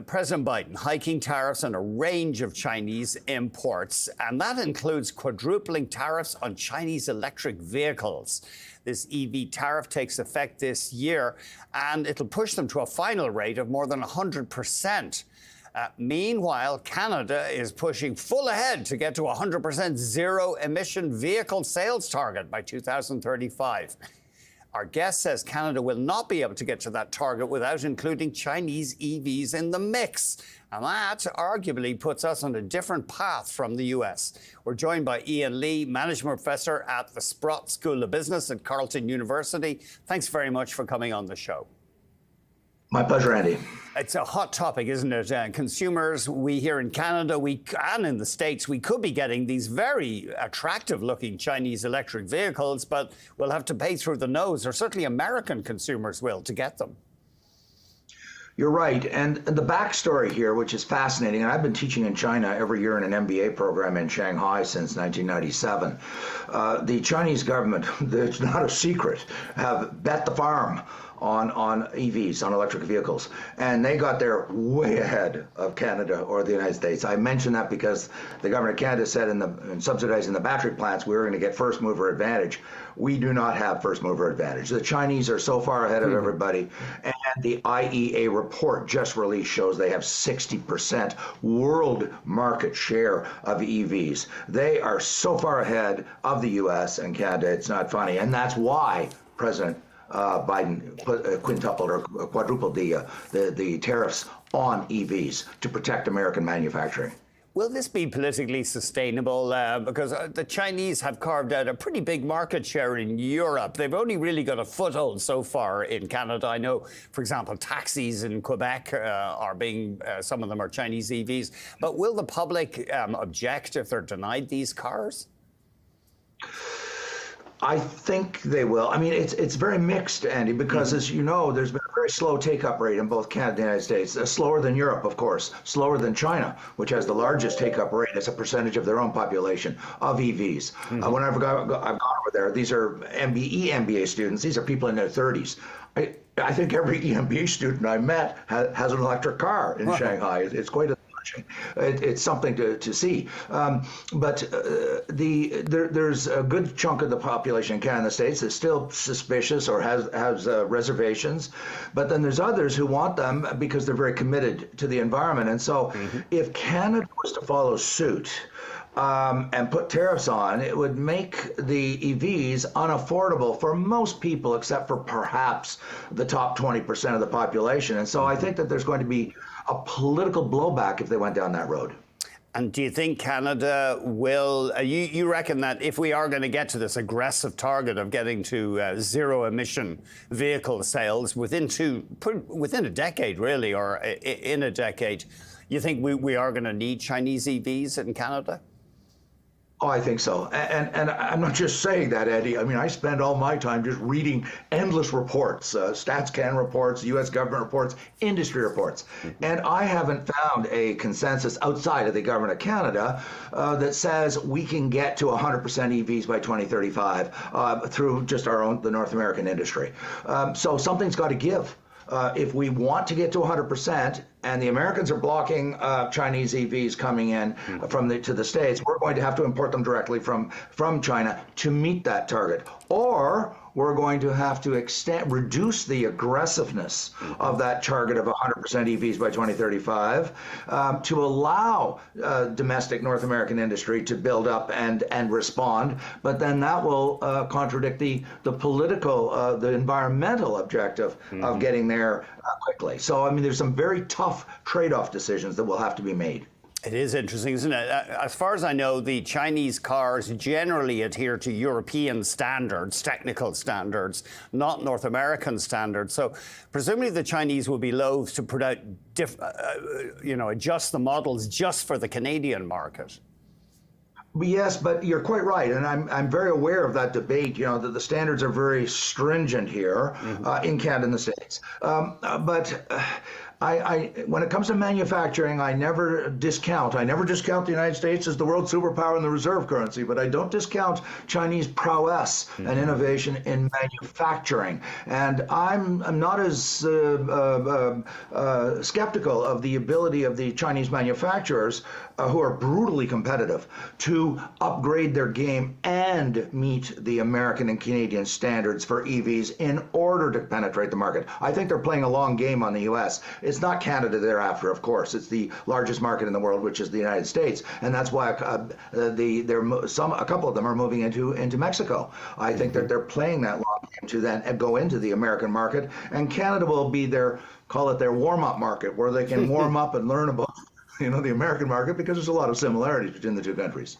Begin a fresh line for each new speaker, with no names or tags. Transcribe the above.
President Biden hiking tariffs on a range of Chinese imports, and that includes quadrupling tariffs on Chinese electric vehicles. This EV tariff takes effect this year, and it'll push them to a final rate of more than 100%. Meanwhile, Canada is pushing full ahead to get to a 100% zero-emission vehicle sales target by 2035. Our guest says Canada will not be able to get to that target without including Chinese EVs in the mix. And that arguably puts us on a different path from the US. We're joined by Ian Lee, management professor at the Sprott School of Business at Carleton University. Thanks very much for coming on the show.
My pleasure, Andy.
It's a hot topic, isn't it? Consumers, we here in Canada, and in the States, we could be getting these very attractive-looking Chinese electric vehicles, but we'll have to pay through the nose, or certainly American consumers will, to get them.
You're right. And the backstory here, which is fascinating, and I've been teaching in China every year in an MBA program in Shanghai since 1997. The Chinese government, it's not a secret, have bet the farm on EVs, on electric vehicles. And they got there way ahead of Canada or the United States. I mention that because the government of Canada said in subsidizing the battery plants, we were going to get first mover advantage. We do not have first mover advantage. The Chinese are so far ahead of everybody. And the IEA report just released shows they have 60% world market share of EVs. They are so far ahead of the US and Canada, it's not funny. And that's why President Biden quintupled or quadrupled the tariffs on EVs to protect American manufacturing.
Will this be politically sustainable? Because the Chinese have carved out a pretty big market share in Europe. They've only really got a foothold so far in Canada. I know, for example, taxis in Quebec are being, some of them are Chinese EVs. But will the public object if they're denied these cars?
I think they will. I mean, it's very mixed, Andy, because as you know, there's been a very slow take-up rate in both Canada and the United States. Slower than Europe, of course, slower than China, which has the largest take-up rate as a percentage of their own population of EVs. Whenever I've gone over there, these are MBA students. These are people in their 30s. I think every EMBA student I met has an electric car in Shanghai. It's quite a It's something to see. But there's a good chunk of the population in Canada and the States that's still suspicious or has reservations. But then there's others who want them because they're very committed to the environment. And so if Canada was to follow suit, and put tariffs on, it would make the EVs unaffordable for most people, except for perhaps the top 20% of the population. And so I think that there's going to be a political blowback if they went down that road.
And do you think Canada will, you reckon that if we are going to get to this aggressive target of getting to zero-emission vehicle sales within a decade, really, or in a decade, you think we are going to need Chinese EVs in Canada?
Oh, I think so. And I'm not just saying that, Eddie. I mean, I spend all my time just reading endless reports, StatsCan reports, U.S. government reports, industry reports. And I haven't found a consensus outside of the government of Canada that says we can get to 100% EVs by 2035 through just the North American industry. So something's got to give. If we want to get to 100%, and the Americans are blocking Chinese EVs coming in to the States, we're going to have to import them directly from China to meet that target. Or we're going to have to reduce the aggressiveness of that target of 100% EVs by 2035 to allow domestic North American industry to build up and respond. But then that will contradict the political, the environmental objective of getting there quickly. So, I mean, there's some very tough trade-off decisions that will have to be made.
It is interesting, isn't it? As far as I know, the Chinese cars generally adhere to European standards, technical standards, not North American standards. So presumably the Chinese will be loath to put out, adjust the models just for the Canadian market.
Yes, but you're quite right, and I'm very aware of that debate. You know that the standards are very stringent here in Canada and the States. But when it comes to manufacturing, I never discount. I never discount the United States as the world superpower and the reserve currency, but I don't discount Chinese prowess and innovation in manufacturing. And I'm not as skeptical of the ability of the Chinese manufacturers, who are brutally competitive, to upgrade their game and meet the American and Canadian standards for EVs in order to penetrate the market. I think they're playing a long game on the U.S. It's not Canada thereafter, of course. It's the largest market in the world, which is the United States, and that's why a couple of them are moving into Mexico. I think that they're playing that long game to then go into the American market, and Canada will be their, call it their warm-up market, where they can warm up and learn about the American market, because there's a lot of similarities between the two countries.